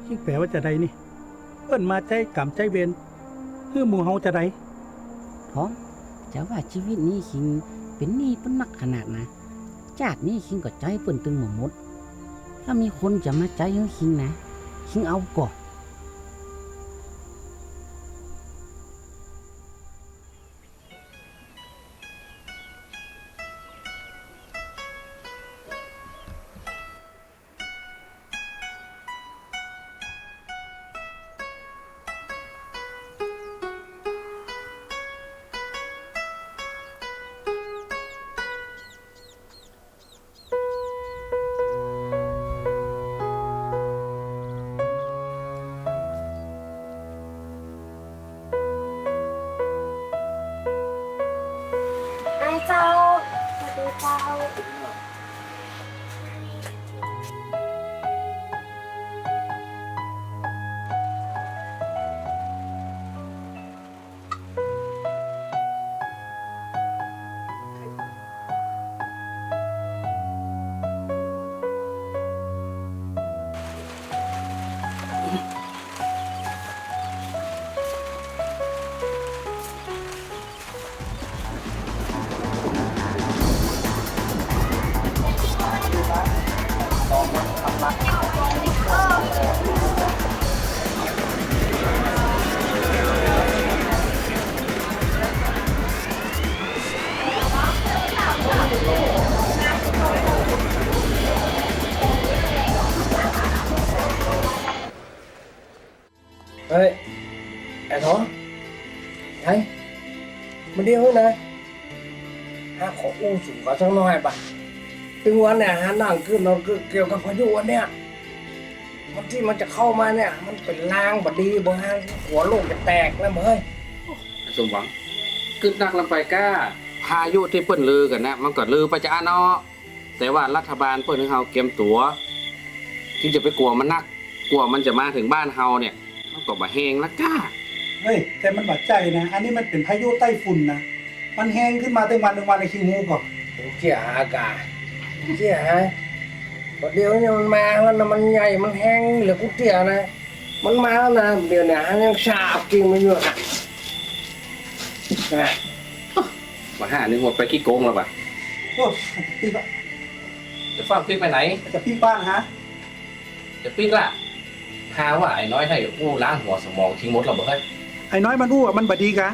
คิงแปลว่าจะใดนี่เอิ้นมาใจกรรมใจเวรคือหมู่เฮาจะใดท้องจะว่าชีวิตนี้คิงเป็นหนี้เป็นนักขนาดนะจากนี้คิงก็ใจเปิ้นตึงหมดถ้ามีคนจะมาใจให้คิงนะคิงเอาก่อนไอ้เจ้าสวัสดีเจ้าเฮ้ยไอ้ท้องไงมันเดียวนะหาขออู้สูงกว่าสักหน่อยป่ะถึงวันเนี่ยหานั่งขึ้นเราเกี่ยวกับพายุวันเนี่ยมันที่มันจะเข้ามาเนี่ยมันเป็นลางบดีบ่ฮะหัวโลกจะแตกนะเฮ้ยสมหวังกึดนักลำไปก้าพายุที่เปิ้นลือกันนะมันก็ลือไปจะเนาะแต่ว่ารัฐบาลเปิ้นให้เฮาเก็บตัวที่จะไปกลัวมันนักกลัวมันจะมาถึงบ้านเฮาเนี่ยมันก็บ่แฮงละก้าเฮ้ยแต่มันบาดใจนะอันนี้มันเป็นพายุไต้ฝุ่นนะมันแห้งขึ้นมาตั้งวันในคิงฮูก่อนเกี่ยหาอากาศเกี่ยหาประเดี๋ยวเนี่ยมันมามันใหญ่มันแห้งเหลือกูเตี้ยนะมันมาแล้วนะเดี๋ยวเนี่ยยังชาบจริงมันอยู่นะมาหานึงหมดไปขี้โกงแล้วป่ะ โอ้พี่ปะ จะฟังพลิกไปไหน จะพี่บ้านฮะ จะพลิกล่ะหาว่าไอ้น้อยให้อู้ล้างหัวสมองทิ้งหมดแล้วบ่เฮ้ย ไอ้น้อยมันอู้อ่ะมันบดีกะ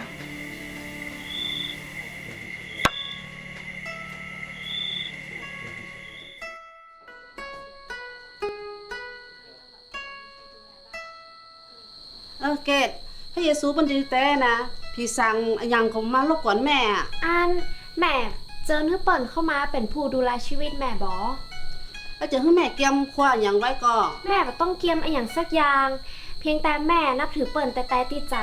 เกดพระเยซูเป็นดีแต่นะพี่สั่งอย่างของมาลบก่อนแม่อะอันแม่เจิญให้เปิ่นเข้ามาเป็นผู้ดูแลชีวิตแม่บอแล้วจะให้แม่เกียมคว้าอย่างไว้ก็แม่ก็ต้องเกียมอย่างสักอย่าง เพียงแต่แม่นับถือเปิ่นแต่ติดใจ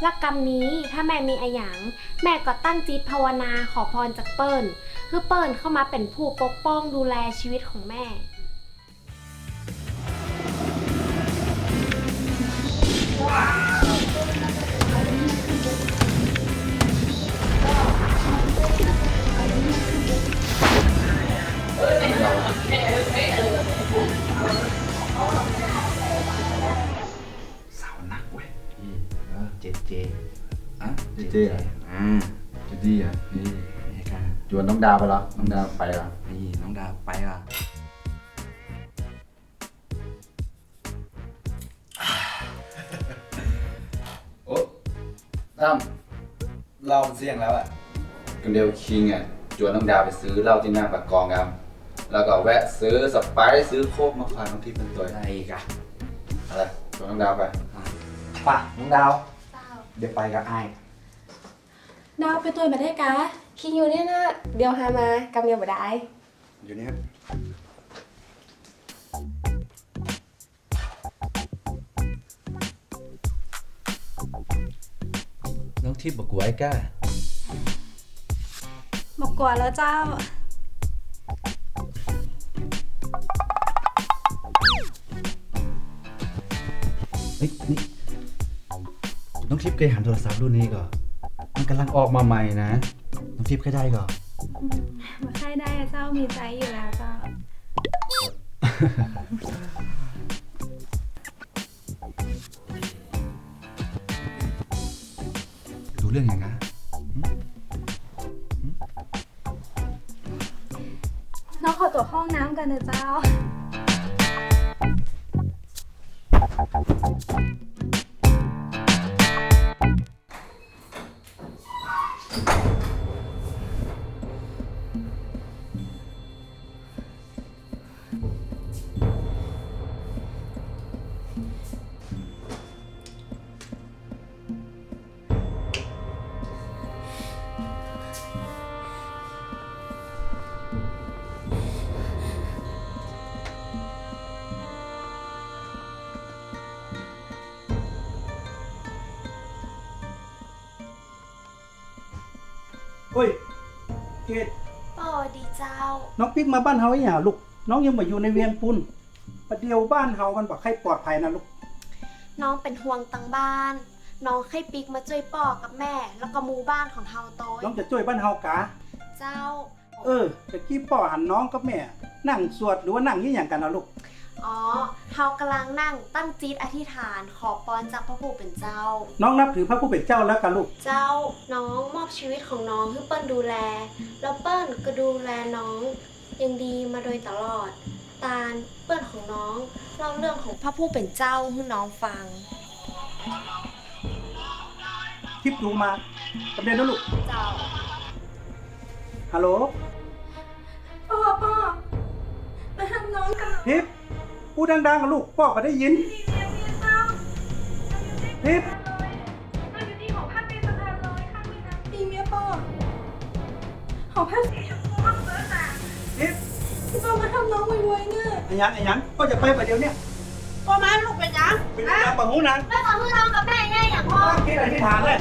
รักกรรมนี้ถ้าแม่มีอะหยังแม่ก็ตั้งจิตภาวนาขอพรจากเปิ่นเพื่อเปิ่นเข้ามาเป็นผู้ปกป้องดูแลชีวิตของแม่สาวนักเว้ยเจอ่ะเจอ่ะเจดีอ่ะนี่ครับจวนน้องดาวไปแล้วน้องดาวไปแล้วนี่น้องดาวไปอ่ะโอ้ตั้มเราเสี่ยงแล้วอ่ะกันเดียวคิงอ่ะจวนน้องดาวไปซื้อเหล้าที่หน้าปากกองครับแล้วก็แวะซื้อสไปซ์ซื้อโค้กมาฝากน้องทิพย์เป็นตัวอะไรอีกอะอะไรชวนน้องดาวไปป่ะน้องดาวเดี๋ยวไปกับไอ้ดาวไปตัวมาได้กะคิดอยู่เนี่ยนะเดี๋ยวหามากำเดียวบ่ได้อยู่นี่ครับน้องทิพย์บอกกูไอ้ก้าบอกกว่าแล้วเจ้าเฮ้ยนี่น้องทิพย์เคยหันโทรศัพท์รุ่นนี้ก่อนมันกำลังออกมาใหม่นะน้องทิพย์เคยได้ก่อนมาใครได้เจ้ามีใจอยู่แล้วเจ้า เรื่องอย่างนะ น้องขอตัวห้องน้ำกันนะเจ้า โอ้ยเกด ป่อดีเจ้า น้องปิ๊กมาบ้านเฮาไอ้หย่าลูกน้องยังมาอยู่ในเวียงปุ้นประเดี๋ยวบ้านเฮามันบอกให้ปลอดภัยนะลูก น้องเป็นห่วงตังบ้าน น้องให้ปิกมาช่วยป่อกับแม่ แล้วก็หมู่บ้านของเฮาโตย น้องจะช่วยบ้านเฮากะ เจ้า ตะกี้ป่อหันน้องกับแม่ นั่งสวดหรือว่านั่งยี่อย่างกันนะลูก อ๋อ เฮากำลังนั่งตั้งจิตอธิษฐานขอพรจากพระผู้เป็นเจ้า น้องนับถือพระผู้เป็นเจ้าแล้วกันลูก เจ้าน้องมอบชีวิตของน้องให้เปิ้ลดูแล แล้วเปิ้ลก็ดูแลน้องยังดีมาโดยตลอด ตาลเปิ้ลของน้องเล่าเรื่องของพระผู้เป็นเจ้าให้น้องฟัง คลิปดูมาประเด็นนะลูก เจ้า ฮัลโหล พ่อมาทำน้องกัน ทิพย์พูดดังๆกับลูกพ่อก็ได้ยินทิพย์ เราอยู่ที่หอพักในสะพานลอยข้างแม่น้ำดีเมียพ่อหอพักสีชมพูมากเลยนะ ทิพย์ พี่พ่อมาทำน้องไวๆเนี่ย ไอ้หยังก็จะไปประเดี๋ยวเนี้ย พ่อมาลูกเป็นยัง เป็นการปะหูนะ แม่ขอเพื่อนน้องกับแม่ง่ายอย่างพ่อ คิดอะไรที่ฐานเลย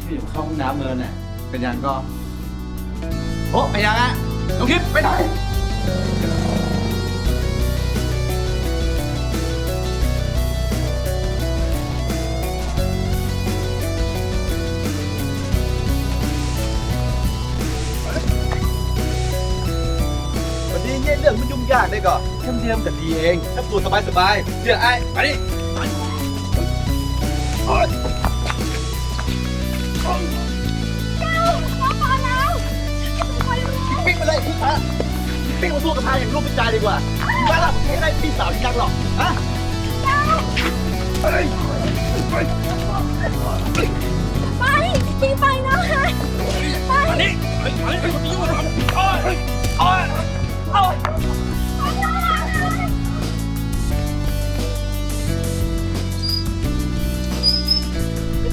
ที่อยู่เข้าห้องน้ำเมินน่ะเป็นยังก็ โอ้ไปยังอ่ะน้องทิพย์ไปไหนวันนี้เรื่องมันยุ่งยากได้ก่อนแค่เดียมกับดีเองถ้าตัวสบายๆเดี๋ยวไอ้ไปดิโอ๊ย ปิ๊กไปเลยพี่ฮะปิ๊กมาสู้กับพายอย่างลูกกระจายดีกว่าแม่ล่ะผมไม่ได้พี่สาวที่รักหรอกฮะไปพี่ไปนะไป มานี่มานี่คนนี้ยุ่งกับโอ้ยโอ้ยโอ้ยพี่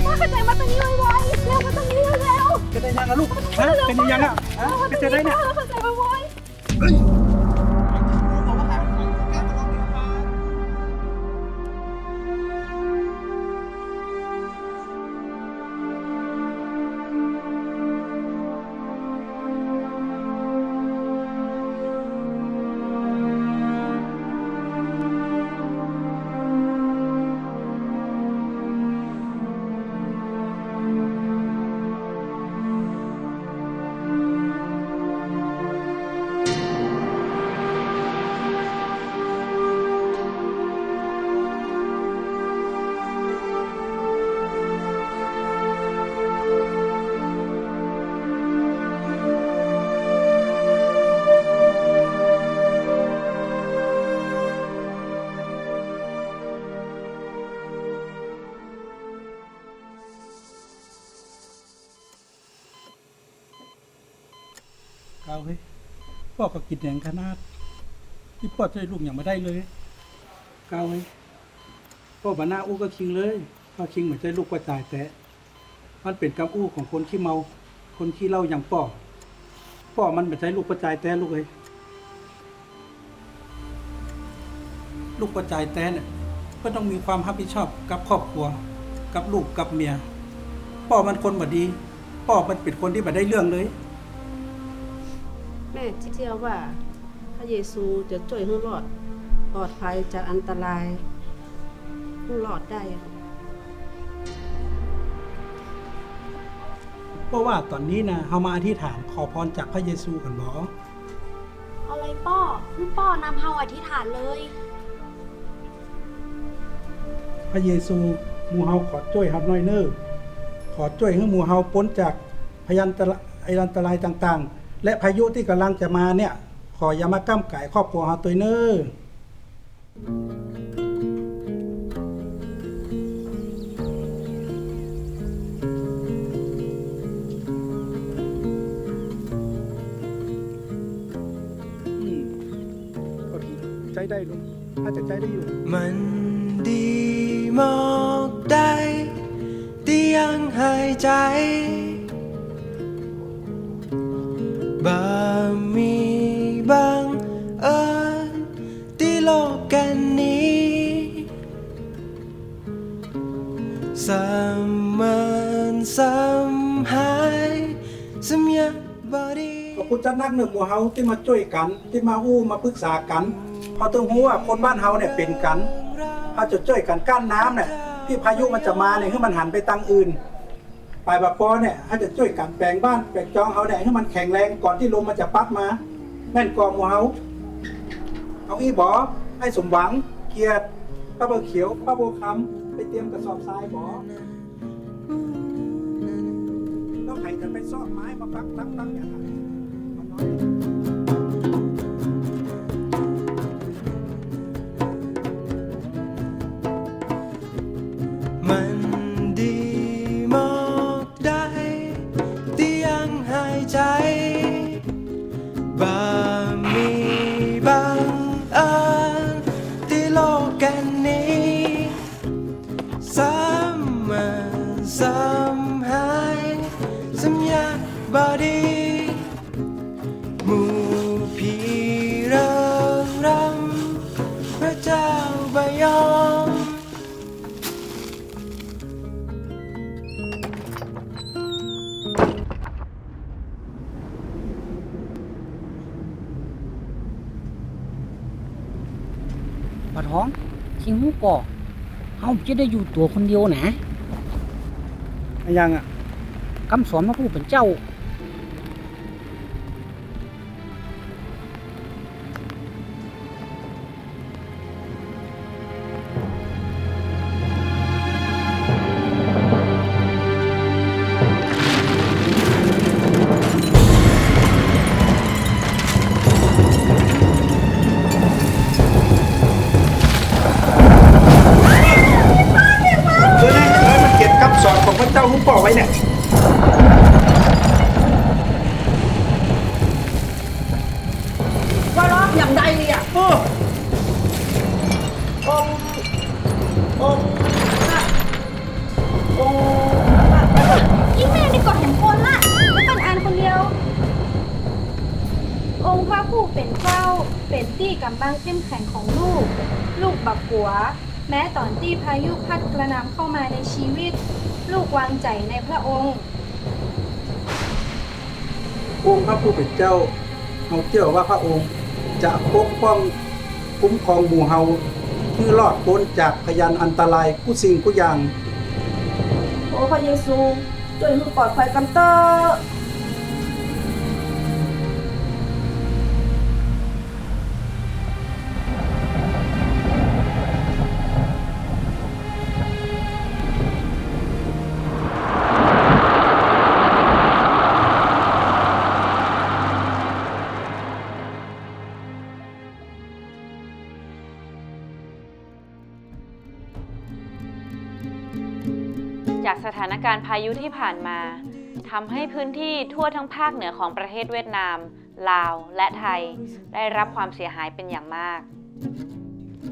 พ่อเข้าใจมาตรงนี้ไวๆเร็วมาตรงนี้เร็ว จะได้ยังอะลูกฮะเป็นยังอะฮะเป็นจะได้เนี่ย เข้าใจไวๆ เ เอาเฮ้ยพ่อก็กินอย่างขนาดที่พ่อช่วยลูกอย่างมาได้เลยเกาเฮ้ยพ่อบาหน้าอู้ก็คิงเลยพ่อคิงเหมือนใจลูกกระจายแต่มันเป็นกำอู้ของคนขี้เมาคนขี้เหล้าอย่างพ่อมันเหมือนใจลูกกระจายแต่ลูกเฮ้ยลูกกระจายแต่เนี่ยก็ต้องมีความรับผิดชอบกับครอบครัวกับลูกกับเมียพ่อมันคนบ่ดีพ่อมันเป็นคนที่บ่ได้เรื่องเลย แม่เชื่อว่าพระเยซูจะช่วยให้รอดปลอดภัยจากอันตรายให้รอดได้ค่ะ เพราะว่าตอนนี้นะเฮามาอธิษฐานขอพรจากพระเยซูกันบ่ เอาเลยป้อพี่ป้อนำเฮาอธิษฐานเลย พระเยซูหมู่เฮาขอช่วยเฮาหน่อยเน้อขอช่วยให้หมู่เฮาพ้นจากพยันตรายอันตรายต่างๆ และพายุที่กำลังจะมาเนี่ยขออย่ามาก้ำก่ายครอบครัวเฮาตัวเน้อใจได้ลูกถ้าจะใจได้อยู่ มันดีมากได้ที่ยังหายใจบ่มีบางเอิญที่โลกกันนี้สมันสำหายสมยาบอดี ขอบคุณจัดนักหนึ่งหมู่เฮาที่มาช่วยกันที่มาอู้มาปรึกษากันเพอต้องรู้ว่าคนบ้านเฮาเนี่ยเป็นกันเขาจะช่วยกันกั้นน้ำเนี่ยที่พายุมันจะมาเนี่ยให้มันหันไปทางอื่นปลายบะปอเนี่ยเขาจะช่วยกันแปลงบ้านแปลงจองเฮาเนี่ยให้มันแข็งแรงก่อนที่ลมมันจะพัดมาแม่นกอหมู่เฮาเอาอีบอให้สมหวังเกียรติป้าเบอร์เขียวป้าโบคำไปเตรียมกระสอบทรายบอต้องให้กันไปซ่อนไม้มาปักตั้งอย่างนั้นเอาน้อย มันดีมากได้ที่ยังหายใจบ่มีบางอันที่โลกกันนี้สำหายสมยาบอดีหมู่พี่เริ่มรำพระเจ้าบยอม ปะท้องคิงหูก่อเฮาจะได้อยู่ตัวคนเดียวนะ ยังอ่ะ คำสอนพระผู้เป็นเจ้า มันเก็บคำสอนของพระเจ้าหุ้มป่อไว้เนี่ย ว่าร้องอย่างใดเลยอ่ะองค์ยิ่งแม่นี่ก็เห็นคนละไม่ต้องอ่านคนเดียว องค์พระผู้เป็นเจ้าเป็นตี้กำบังเข้มแข็งของลูก ลูกบักหัว แม้ตอนที่พายุพัดกระหน่ำเข้ามาในชีวิต ลูกวางใจในพระองค์ องค์พระผู้เป็นเจ้าเราเชื่อว่าพระองค์จะปกป้องคุ้มครองหมู่เฮาที่รอดพ้นจากพยันอันตรายกู้สิ่งกู้อย่าง โอ้พระเยซูช่วยให้ปลอดภัยกันเตอ จากสถานการณ์พายุที่ผ่านมาทำให้พื้นที่ทั่วทั้งภาคเหนือของประเทศเวียดนาม ลาว และไทยได้รับความเสียหายเป็นอย่างมาก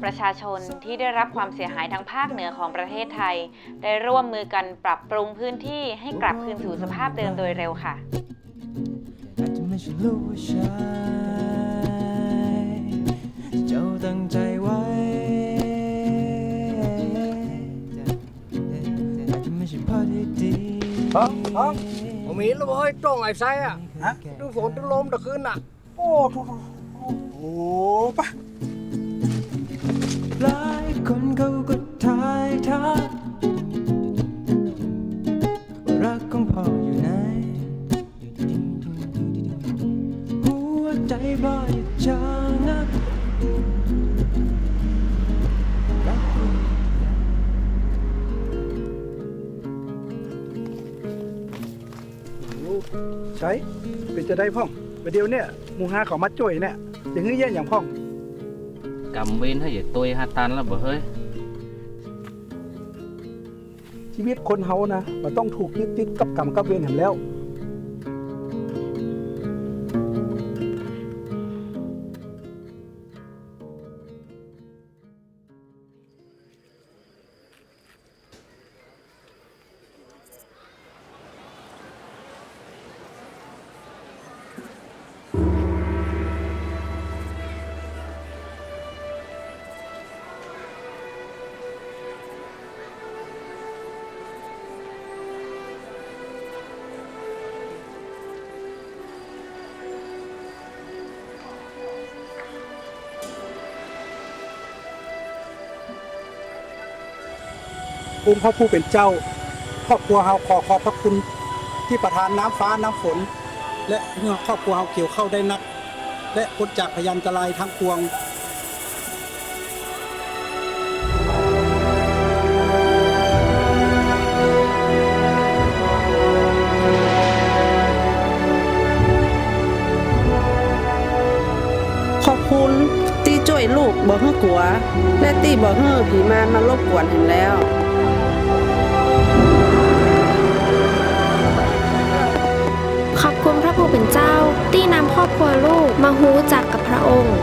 ประชาชนที่ได้รับความเสียหายทางภาคเหนือของประเทศไทย ได้ร่วมมือกันปรับปรุงพื้นที่ให้กลับคืนสู่สภาพเดิมโดยเร็วค่ะ อาจจะไม่ใช่ลูกผู้ชายที่เจ้าตั้งใจไว้อาจจะไม่ใช่พ่อที่ดี ท้องผมมีแล้วบ่เฮ้ยตรงไอ้ไซอ่ะ ฮะ ดูฝนดูลมตะคืนน่ะ โอ้ทุกโอ้ปะ หลายคนเขาก็ทายทักว่ารักของพ่ออยู่ไหนหัวใจบ่อยชะงักรักคุณ ใช้เป็นจะได้พ่องประเดี๋ยวเนี่ยหมูฮาเขามาจ่วยเนี่ยอย่างนี้แย่อย่างพ่อง กำเว้นให้อย่าตัวหาตันแล้วบ่เฮ้ย ชีวิตคนเฮานะมันต้องถูกยึดติดกับกรรมกับเวรเห็นแล้วองค์พระผู้เป็นเจ้าครอบครัวเฮาขอบพระคุณที่ประทานน้ำฟ้าน้ำฝน และเมื่อครอบครัวเฮาเกี่ยวเข้าได้นัก และพ้นจากพยันตรายทั้งปวง ขอบคุณที่ช่วยลูกบ่ให้กลัว และที่บ่ให้ผีมารมารบกวนเห็นแล้ว ขอบคุณพระผู้เป็นเจ้าที่นำครอบครัวลูกมาฮู้จักกับพระองค์